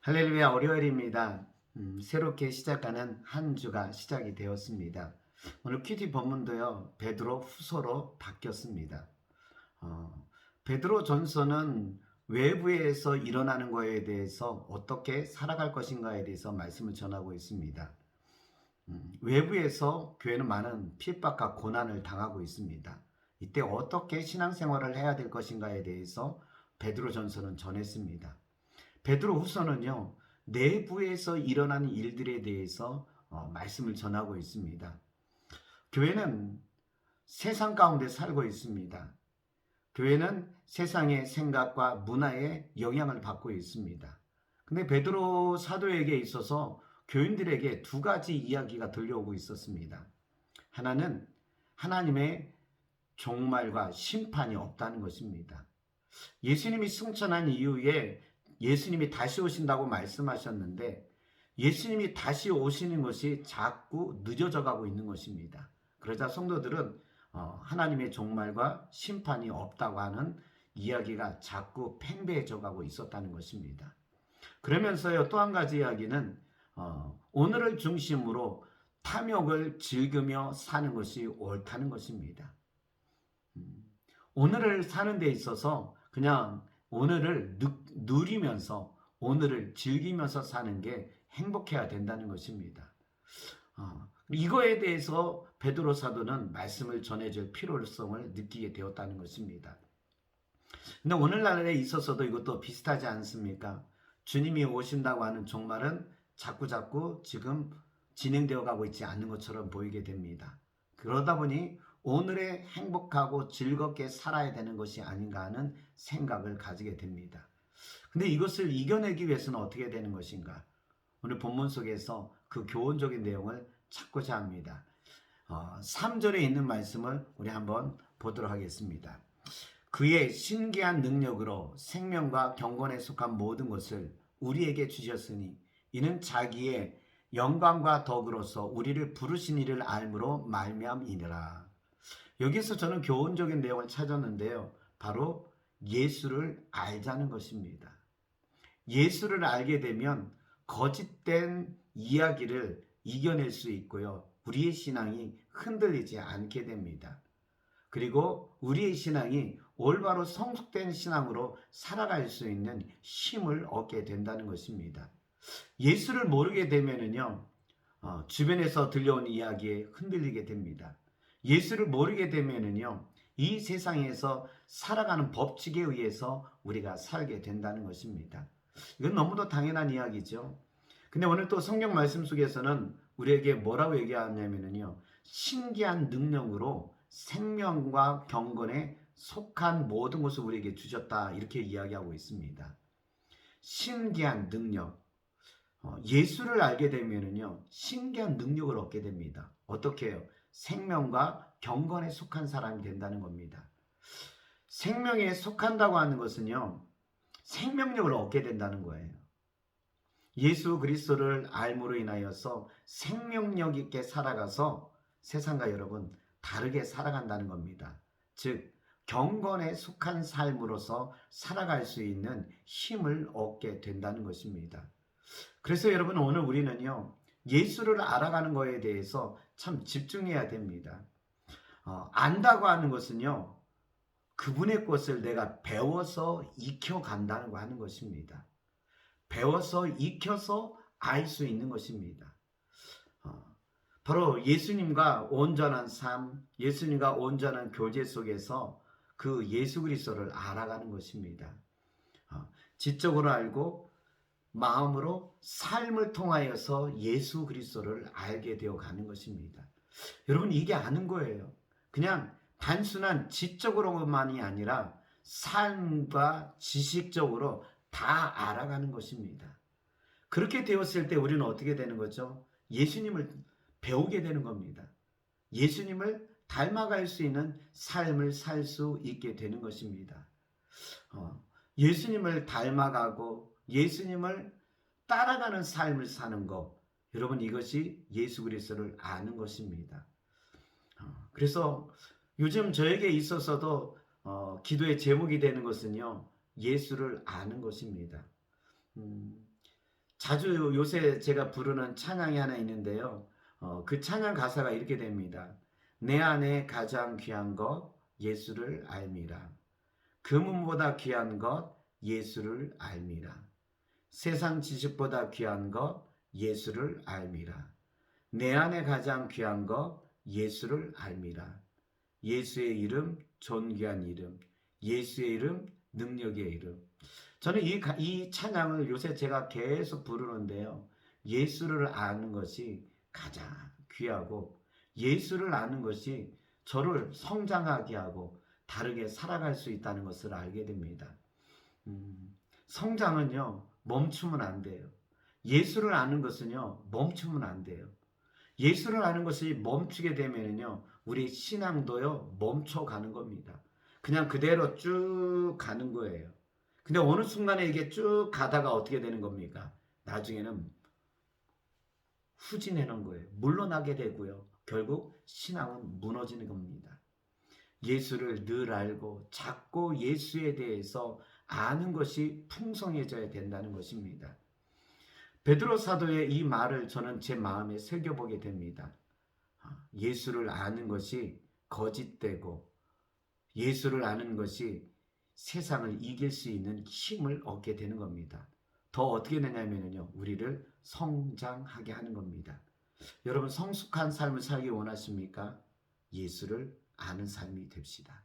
할렐루야, 월요일입니다. 새롭게 시작하는 한 주가 시작이 되었습니다. 오늘 큐티 본문도요, 베드로 후서로 바뀌었습니다. 베드로 전서는 외부에서 일어나는 것에 대해서 어떻게 살아갈 것인가에 대해서 말씀을 전하고 있습니다. 외부에서 교회는 많은 핍박과 고난을 당하고 있습니다. 이때 어떻게 신앙생활을 해야 될 것인가에 대해서 베드로 전서는 전했습니다. 베드로 후서는요, 내부에서 일어나는 일들에 대해서 말씀을 전하고 있습니다. 교회는 세상 가운데 살고 있습니다. 교회는 세상의 생각과 문화에 영향을 받고 있습니다. 근데 베드로 사도에게 있어서 교인들에게 두 가지 이야기가 들려오고 있었습니다. 하나는 하나님의 종말과 심판이 없다는 것입니다. 예수님이 승천한 이후에 예수님이 다시 오신다고 말씀하셨는데 예수님이 다시 오시는 것이 자꾸 늦어져 가고 있는 것입니다. 그러자 성도들은 하나님의 종말과 심판이 없다고 하는 이야기가 자꾸 팽배해져 가고 있었다는 것입니다. 그러면서요, 또 한 가지 이야기는 오늘을 중심으로 탐욕을 즐기며 사는 것이 옳다는 것입니다. 오늘을 사는 데 있어서 그냥 오늘을 누리면서 오늘을 즐기면서 사는 게 행복해야 된다는 것입니다. 이거에 대해서 베드로 사도는 말씀을 전해줄 필요성을 느끼게 되었다는 것입니다. 근데 오늘날에 있어서도 이것도 비슷하지 않습니까? 주님이 오신다고 하는 종말은 자꾸자꾸 지금 진행되어 가고 있지 않는 것처럼 보이게 됩니다. 그러다 보니 오늘에 행복하고 즐겁게 살아야 되는 것이 아닌가 하는 생각을 가지게 됩니다. 근데 이것을 이겨내기 위해서는 어떻게 되는 것인가? 오늘 본문 속에서 그 교훈적인 내용을 찾고자 합니다. 3절에 있는 말씀을 우리 한번 보도록 하겠습니다. 그의 신기한 능력으로 생명과 경건에 속한 모든 것을 우리에게 주셨으니 이는 자기의 영광과 덕으로서 우리를 부르신 이를 알므로 말미암이니라. 여기서 저는 교훈적인 내용을 찾았는데요. 바로 예수를 알자는 것입니다. 예수를 알게 되면 거짓된 이야기를 이겨낼 수 있고요. 우리의 신앙이 흔들리지 않게 됩니다. 그리고 우리의 신앙이 올바로 성숙된 신앙으로 살아갈 수 있는 힘을 얻게 된다는 것입니다. 예수를 모르게 되면은요, 주변에서 들려온 이야기에 흔들리게 됩니다. 예수를 모르게 되면은요, 이 세상에서 살아가는 법칙에 의해서 우리가 살게 된다는 것입니다. 이건 너무도 당연한 이야기죠. 근데 오늘 또 성경 말씀 속에서는 우리에게 뭐라고 얘기하냐면요, 신기한 능력으로 생명과 경건에 속한 모든 것을 우리에게 주셨다, 이렇게 이야기하고 있습니다. 신기한 능력. 예수를 알게 되면은요, 신기한 능력을 얻게 됩니다. 어떻게 해요? 생명과 경건에 속한 사람이 된다는 겁니다. 생명에 속한다고 하는 것은요, 생명력을 얻게 된다는 거예요. 예수 그리스도를 알므로 인하여서 생명력 있게 살아가서 세상과 여러분 다르게 살아간다는 겁니다. 즉 경건에 속한 삶으로서 살아갈 수 있는 힘을 얻게 된다는 것입니다. 그래서 여러분 오늘 우리는요, 예수를 알아가는 것에 대해서 참 집중해야 됩니다. 안다고 하는 것은요, 그분의 것을 내가 배워서 익혀간다고 하는 것입니다. 배워서 익혀서 알 수 있는 것입니다. 바로 예수님과 온전한 삶, 예수님과 온전한 교제 속에서 그 예수 그리스도를 알아가는 것입니다. 지적으로 알고 마음으로 삶을 통하여서 예수 그리스도를 알게 되어 가는 것입니다. 여러분 이게 아는 거예요. 그냥 단순한 지적으로만이 아니라 삶과 지식적으로 다 알아가는 것입니다. 그렇게 되었을 때 우리는 어떻게 되는 거죠? 예수님을 배우게 되는 겁니다. 예수님을 닮아갈 수 있는 삶을 살 수 있게 되는 것입니다. 예수님을 닮아가고 예수님을 따라가는 삶을 사는 것, 여러분 이것이 예수 그리스도를 아는 것입니다. 그래서 요즘 저에게 있어서도 기도의 제목이 되는 것은요, 예수를 아는 것입니다. 자주 요새 제가 부르는 찬양이 하나 있는데요. 그 찬양 가사가 이렇게 됩니다. 내 안에 가장 귀한 것 예수를 알미라. 금은보다 귀한 것 예수를 알미라. 세상 지식보다 귀한 것 예수를 알미라. 내 안에 가장 귀한 것 예수를 알미라. 예수의 이름 존귀한 이름. 예수의 이름 능력의 이름. 저는 이 찬양을 요새 제가 계속 부르는데요. 예수를 아는 것이 가장 귀하고 예수를 아는 것이 저를 성장하게 하고 다르게 살아갈 수 있다는 것을 알게 됩니다. 성장은요, 멈추면 안 돼요. 예수를 아는 것은요, 멈추면 안 돼요. 예수를 아는 것이 멈추게 되면요, 우리 신앙도요, 멈춰가는 겁니다. 그냥 그대로 쭉 가는 거예요. 근데 어느 순간에 이게 쭉 가다가 어떻게 되는 겁니까? 나중에는 후진하는 거예요. 물러나게 되고요. 결국 신앙은 무너지는 겁니다. 예수를 늘 알고 자꾸 예수에 대해서 아는 것이 풍성해져야 된다는 것입니다. 베드로 사도의 이 말을 저는 제 마음에 새겨보게 됩니다. 예수를 아는 것이 거짓되고 예수를 아는 것이 세상을 이길 수 있는 힘을 얻게 되는 겁니다. 더 어떻게 되냐면요, 우리를 성장하게 하는 겁니다. 여러분 성숙한 삶을 살기 원하십니까? 예수를 아는 삶이 됩시다.